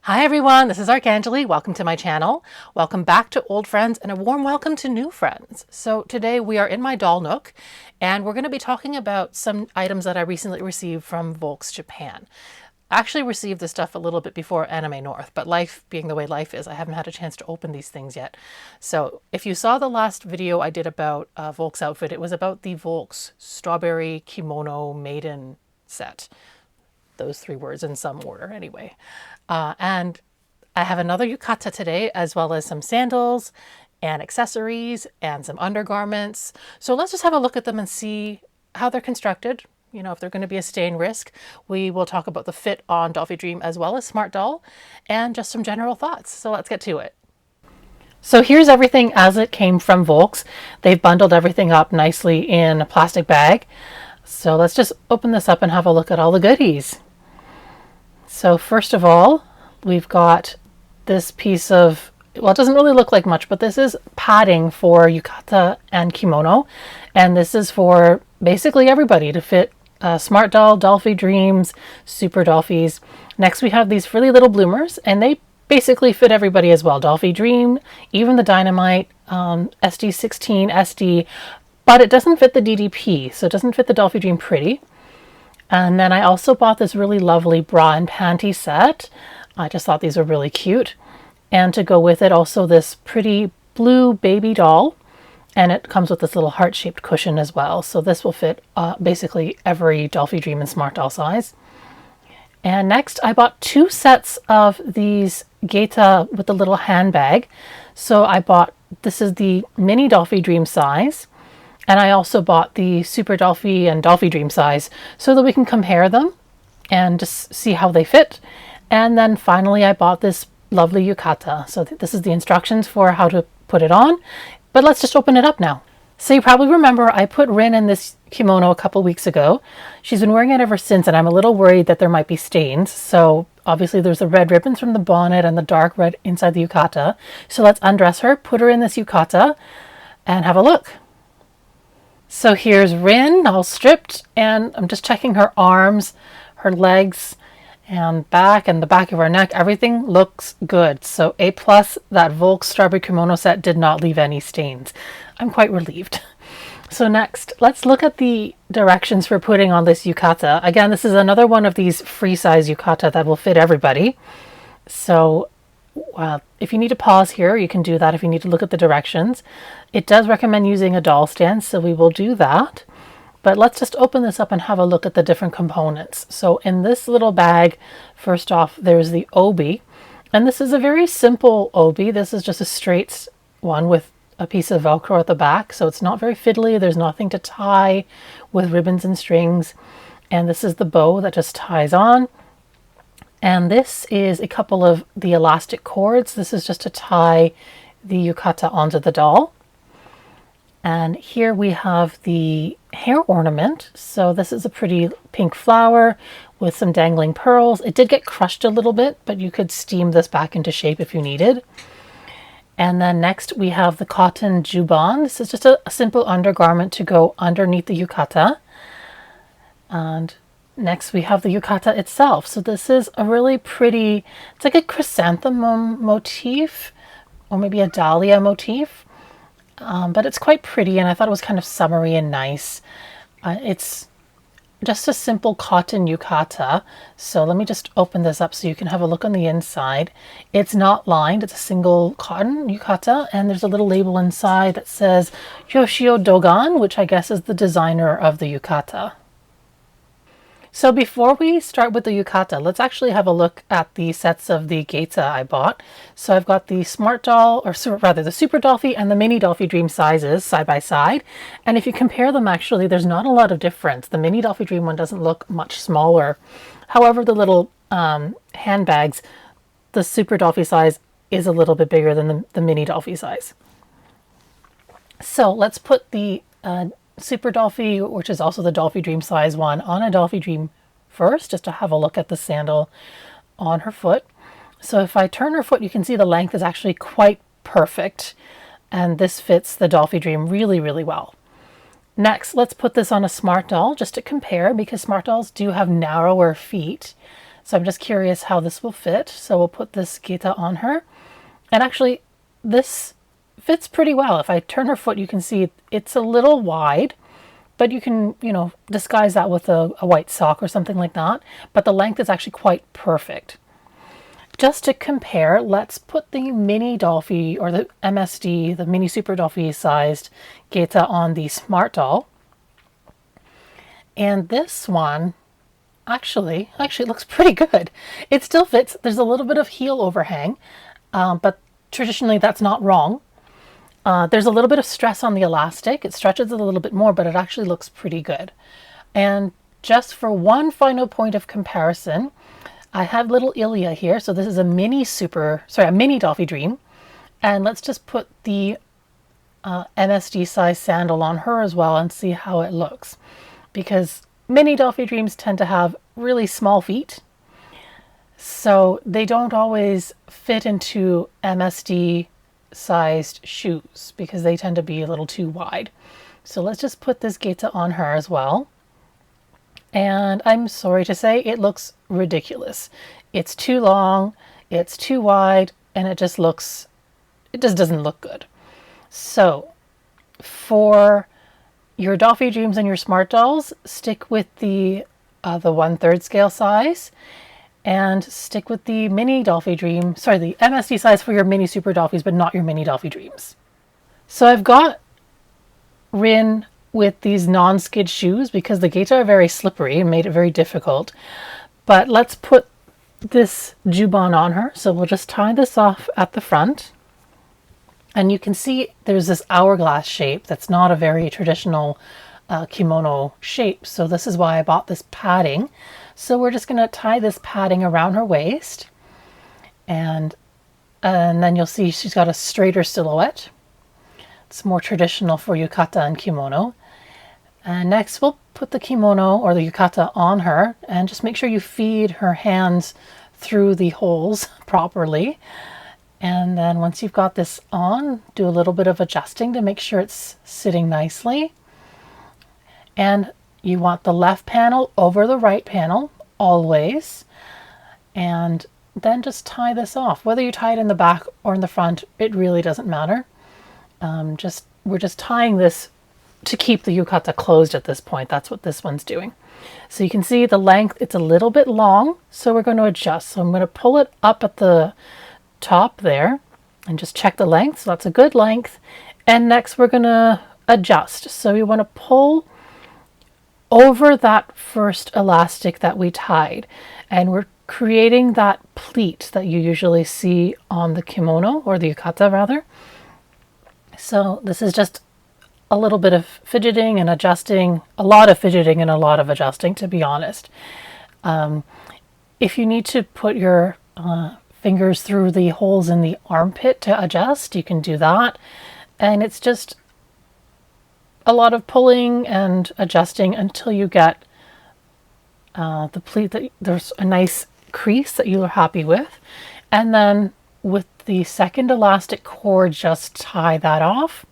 Hi everyone, this is Archangeli. Welcome to my channel. Welcome back to old friends and a warm welcome to new friends. So today we are in my doll nook and we're going to be talking about some items that I recently received from Volks Japan. I actually received this stuff a little bit before Anime North, but life being the way life is, I haven't had a chance to open these things yet. So if you saw the last video I did about Volks outfit, it was about the Volks Strawberry Kimono Maiden set. Those three words in some order anyway. And I have another yukata today, as well as some sandals and accessories and some undergarments. So let's just have a look at them and see how they're constructed. You know, if they're going to be a stain risk. We will talk about the fit on Dollfie Dream as well as Smart Doll and just some general thoughts. So let's get to it. So here's everything as it came from Volks. They've bundled everything up nicely in a plastic bag. So let's just open this up and have a look at all the goodies. So first of all, we've got this piece of, well, it doesn't really look like much, but this is padding for yukata and kimono. And this is for basically everybody to fit Smart Doll, Dollfie Dreams, Super Dollfies. Next, we have these really little bloomers, and they basically fit everybody as well. Dollfie Dream, even the Dynamite, SD16, SD, but it doesn't fit the DDP, so it doesn't fit the Dollfie Dream Pretty. And then I also bought this really lovely bra and panty set. I just thought these were really cute. And to go with it, also this pretty blue baby doll. And it comes with this little heart-shaped cushion as well. So this will fit basically every Dollfie Dream and Smart Doll size. And next, I bought two sets of these Geta with the little handbag. So I bought, this is the mini Dollfie Dream size. And I also bought the Super Dollfie and Dollfie Dream size so that we can compare them and just see how they fit. And then finally I bought this lovely yukata. So this is the instructions for how to put it on, but let's just open it up now. So you probably remember I put Rin in this kimono a couple weeks ago. She's been wearing it ever since, and I'm a little worried that there might be stains. So obviously there's the red ribbons from the bonnet and the dark red inside the yukata. So let's undress her, put her in this yukata, and have a look. So here's Rin all stripped, and I'm just checking her arms, her legs, and the back of her neck. Everything looks good. So A+, that Volks Strawberry Kimono set did not leave any stains. I'm quite relieved. So next, let's look at the directions for putting on this yukata. Again, this is another one of these free size yukata that will fit everybody. So if you need to pause here, you can do that if you need to look at the directions. It does recommend using a doll stand, so we will do that. But let's just open this up and have a look at the different components. So in this little bag, first off, there's the obi. And this is a very simple obi. This is just a straight one with a piece of Velcro at the back. So it's not very fiddly. There's nothing to tie with ribbons and strings. And this is the bow that just ties on. And this is a couple of the elastic cords. This is just to tie the yukata onto the doll. And here we have the hair ornament. So this is a pretty pink flower with some dangling pearls. It did get crushed a little bit, but you could steam this back into shape if you needed. And then next we have the cotton juban. This is just a simple undergarment to go underneath the yukata. And next we have the yukata itself. So this is a really pretty, it's like a chrysanthemum motif, or maybe a dahlia motif. But it's quite pretty, and I thought it was kind of summery and nice. It's just a simple cotton yukata. So let me just open this up so you can have a look on the inside. It's not lined, it's a single cotton yukata, and there's a little label inside that says Yoshio Dogan, which I guess is the designer of the yukata. So before we start with the yukata, let's actually have a look at the sets of the Geta I bought. So I've got the Smart Doll, or rather the Super Dollfie and the Mini Dollfie Dream sizes side by side. And if you compare them, actually, there's not a lot of difference. The Mini Dollfie Dream one doesn't look much smaller. However, the little handbags, the Super Dollfie size is a little bit bigger than the Mini Dollfie size. So let's put the Super Dollfie, which is also the Dollfie Dream size one, on a Dollfie Dream first, just to have a look at the sandal on her foot. So if I turn her foot, you can see the length is actually quite perfect, and this fits the Dollfie Dream really, really well. Next, let's put this on a Smart Doll just to compare, because Smart Dolls do have narrower feet So I'm just curious how this will fit. So we'll put this Geta on her. And actually, this fits pretty well. If I turn her foot, you can see it's a little wide, but you can, you know, disguise that with a white sock or something like that. But the length is actually quite perfect. Just to compare, let's put the mini Dollfie, or the MSD, the mini super Dollfie sized Geta on the Smart Doll. And this one actually looks pretty good. It still fits. There's a little bit of heel overhang, but traditionally that's not wrong. There's a little bit of stress on the elastic. It stretches a little bit more, but it actually looks pretty good. And just for one final point of comparison, I have little Ilya here. So this is a mini Dollfie Dream. And let's just put the MSD size sandal on her as well and see how it looks. Because mini Dollfie Dreams tend to have really small feet, so they don't always fit into MSD sized shoes because they tend to be a little too wide. So let's just put this Geta on her as well. And I'm sorry to say, it looks ridiculous. It's too long, it's too wide, and it just doesn't look good. So for your Dollfie Dreams and your Smart Dolls, stick with the 1/3 scale size, and stick with the mini Dollfie Dream, the MSD size for your mini Super Dollfies, but not your mini Dollfie Dreams. So I've got Rin with these non-skid shoes because the Geta are very slippery and made it very difficult. But let's put this jubon on her. So we'll just tie this off at the front. And you can see there's this hourglass shape that's not a very traditional kimono shape. So this is why I bought this padding. So we're just going to tie this padding around her waist. And then you'll see she's got a straighter silhouette. It's more traditional for yukata and kimono. And next we'll put the kimono or the yukata on her and just make sure you feed her hands through the holes properly. And then once you've got this on, do a little bit of adjusting to make sure it's sitting nicely. And you want the left panel over the right panel, always. And then just tie this off. Whether you tie it in the back or in the front, it really doesn't matter. We're just tying this to keep the yukata closed at this point. That's what this one's doing. So you can see the length, it's a little bit long, so we're going to adjust. So I'm going to pull it up at the top there and just check the length. So that's a good length. And next we're going to adjust. So we want to pull over that first elastic that we tied, and we're creating that pleat that you usually see on the kimono, or the yukata rather. So this is just a little bit of fidgeting and adjusting, a lot of fidgeting and a lot of adjusting, to be honest. If you need to put your fingers through the holes in the armpit to adjust, you can do that. And it's just a lot of pulling and adjusting until you get the pleat that there's a nice crease that you're happy with. And then with the second elastic cord, just tie that off.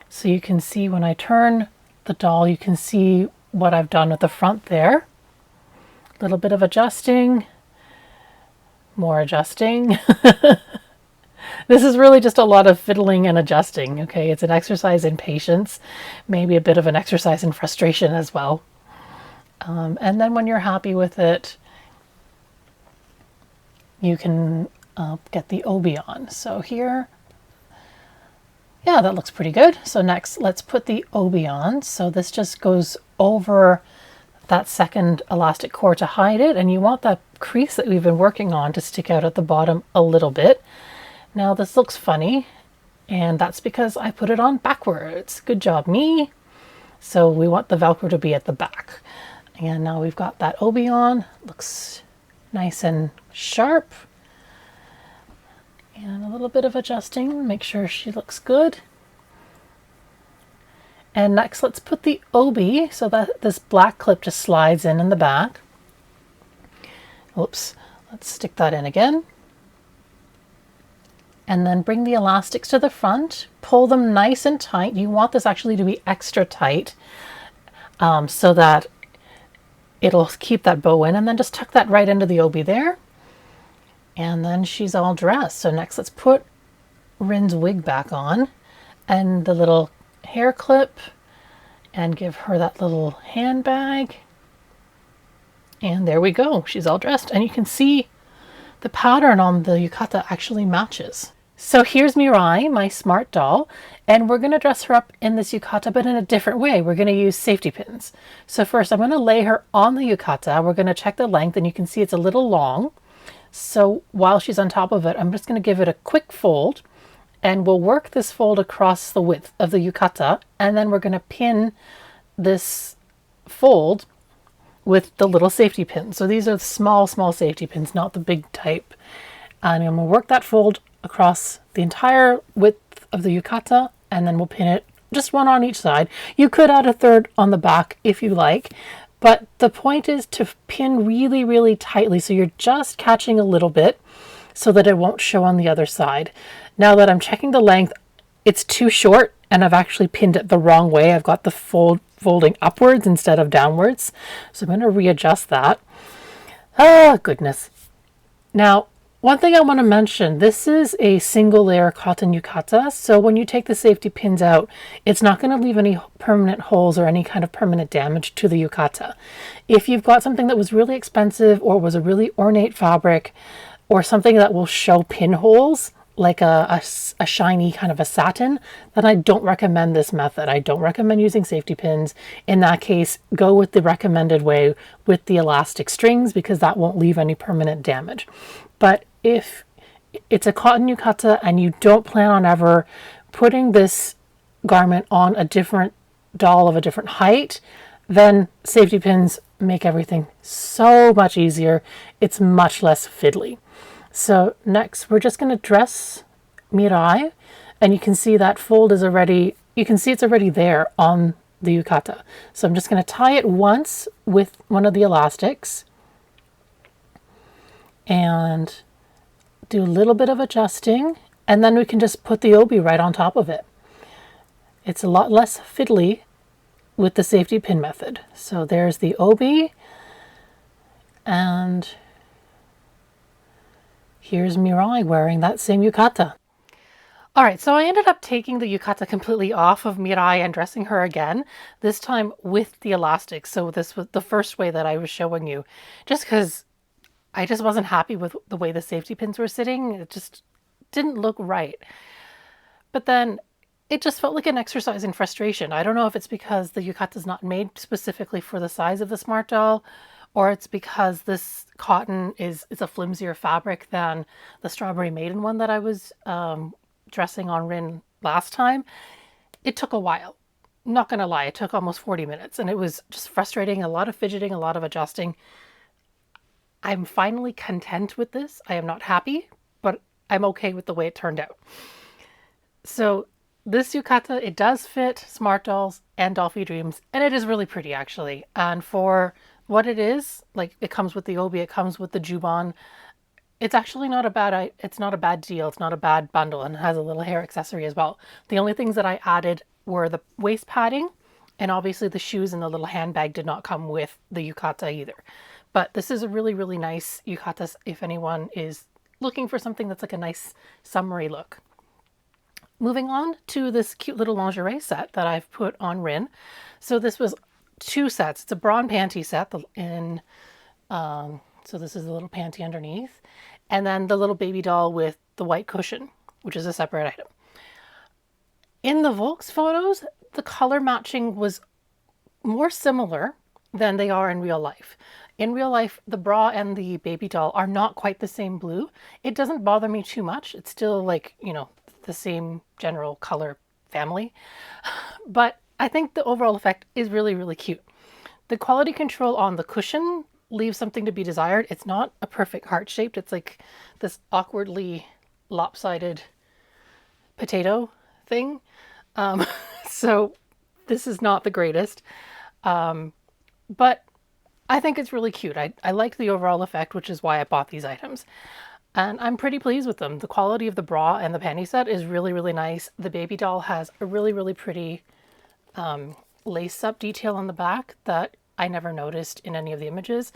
So you can see when I turn the doll, you can see what I've done with the front there. A little bit of adjusting, more adjusting. This is really just a lot of fiddling and adjusting, okay? It's an exercise in patience, maybe a bit of an exercise in frustration as well. And then when you're happy with it, you can get the obi on. So here, yeah, that looks pretty good. So next, let's put the obi on. So this just goes over that second elastic cord to hide it, and you want that crease that we've been working on to stick out at the bottom a little bit. Now this looks funny, and that's because I put it on backwards. Good job, me. So we want the Velcro to be at the back. And now we've got that obi on. Looks nice and sharp. And a little bit of adjusting, make sure she looks good. And next, let's put the obi so that this black clip just slides in the back. Oops, let's stick that in again. And then bring the elastics to the front, pull them nice and tight. You want this actually to be extra tight so that it'll keep that bow in, and then just tuck that right into the obi there. And then she's all dressed. So next let's put Rin's wig back on and the little hair clip and give her that little handbag. And there we go. She's all dressed. And you can see the pattern on the yukata actually matches. So here's Mirai, my smart doll, and we're going to dress her up in this yukata, but in a different way. We're going to use safety pins. So first I'm going to lay her on the yukata. We're going to check the length, and you can see it's a little long. So while she's on top of it, I'm just going to give it a quick fold, and we'll work this fold across the width of the yukata, and then we're going to pin this fold with the little safety pins. So these are small safety pins, not the big type. And I'm going to work that fold across the entire width of the yukata, and then we'll pin it just one on each side. You could add a third on the back if you like, but the point is to pin really tightly so you're just catching a little bit so that it won't show on the other side. Now that I'm checking the length, it's too short and I've actually pinned it the wrong way. I've got the folding upwards instead of downwards. So I'm going to readjust that. Ah, goodness. Now, one thing I want to mention, this is a single layer cotton yukata, so when you take the safety pins out, it's not going to leave any permanent holes or any kind of permanent damage to the yukata. If you've got something that was really expensive or was a really ornate fabric or something that will show pinholes, like a shiny kind of a satin, then I don't recommend this method. I don't recommend using safety pins. In that case, go with the recommended way with the elastic strings because that won't leave any permanent damage. But if it's a cotton yukata and you don't plan on ever putting this garment on a different doll of a different height, then safety pins make everything so much easier. It's much less fiddly. So next we're just going to dress Mirai, and you can see that fold is already, you can see it's already there on the yukata. So I'm just going to tie it once with one of the elastics and do a little bit of adjusting, and then we can just put the obi right on top of it. It's a lot less fiddly with the safety pin method. So there's the obi, and here's Mirai wearing that same yukata. All right, so I ended up taking the yukata completely off of Mirai and dressing her again, this time with the elastic. So this was the first way that I was showing you, just because I just wasn't happy with the way the safety pins were sitting. It just didn't look right. But then it just felt like an exercise in frustration. I don't know if it's because the yukata is not made specifically for the size of the smart doll, or it's because this cotton is a flimsier fabric than the Strawberry Maiden one that I was dressing on Rin last time. It took a while. Not gonna lie, it took almost 40 minutes, and it was just frustrating, a lot of fidgeting, a lot of adjusting. I'm finally content with this. I am not happy, but I'm okay with the way it turned out. So this yukata, it does fit smart dolls and Dollfie Dreams, and it is really pretty actually. And for what it is, like, it comes with the obi, it comes with the juban. It's actually not a bad, it's not a bad deal. It's not a bad bundle, and it has a little hair accessory as well. The only things that I added were the waist padding, and obviously the shoes and the little handbag did not come with the yukata either. But this is a really nice yukata if anyone is looking for something that's like a nice summery look. Moving on to this cute little lingerie set that I've put on Rin. So this was 2 sets. It's a bra and panty set in, so this is the little panty underneath, and then the little baby doll with the white cushion, which is a separate item. In the Volks photos, the color matching was more similar than they are in real life. In real life, the bra and the baby doll are not quite the same blue. It doesn't bother me too much. It's still like, you know, the same general color family. But I think the overall effect is really cute. The quality control on the cushion leaves something to be desired. It's not a perfect heart shaped. It's like this awkwardly lopsided potato thing. So this is not the greatest. But I think it's really cute. I like the overall effect, which is why I bought these items. And I'm pretty pleased with them. The quality of the bra and the panty set is really nice. The baby doll has a really pretty lace up detail on the back that I never noticed in any of the images.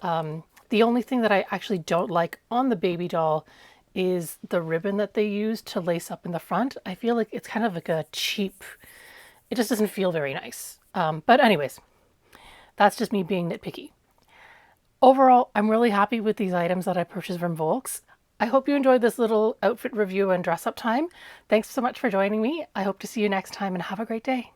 The only thing that I actually don't like on the baby doll is the ribbon that they use to lace up in the front. I feel like it's kind of like a cheap, it just doesn't feel very nice. But anyways, that's just me being nitpicky. Overall, I'm really happy with these items that I purchased from Volks. I hope you enjoyed this little outfit review and dress up time. Thanks so much for joining me. I hope to see you next time and have a great day.